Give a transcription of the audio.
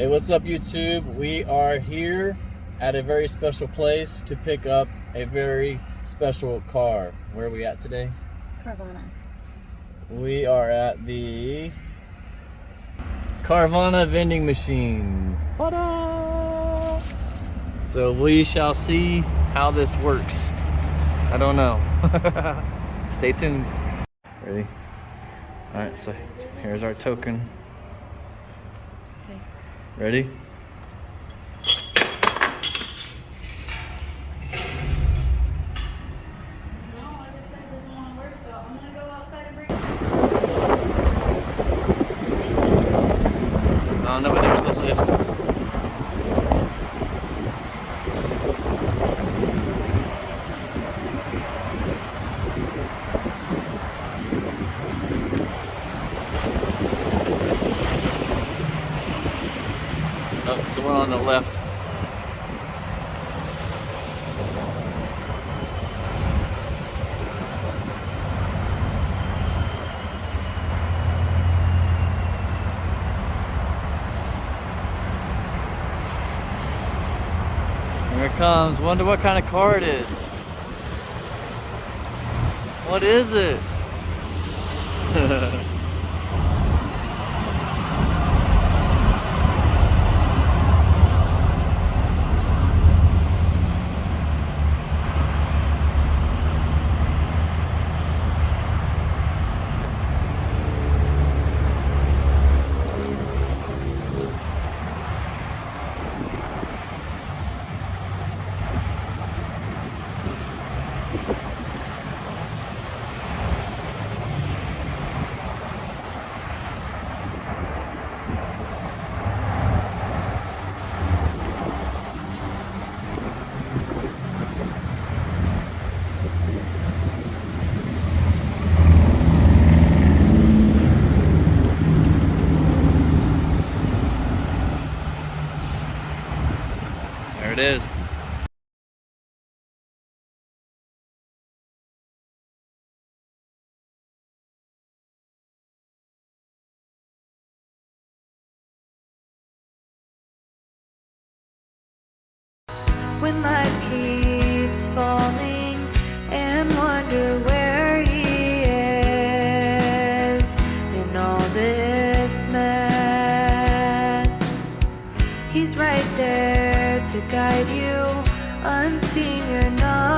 Hey, what's up, YouTube? We are here at a very special place to pick up a very special car. Where are we at today? Carvana. We are at the Carvana vending machine. Ta-da! So we shall see how this works. I don't know. Stay tuned. Ready? All right, so here's our token. Okay. Ready? No, like I said, it doesn't want to work, so I'm going to go outside and bring it. Oh no, but there's a lift. Oh, it's the one on the left. Here it comes. Wonder what kind of car it is. What is it? There it is. When life keeps falling and wonder where he is in all this mess, he's right there to guide you. Unseen, you're not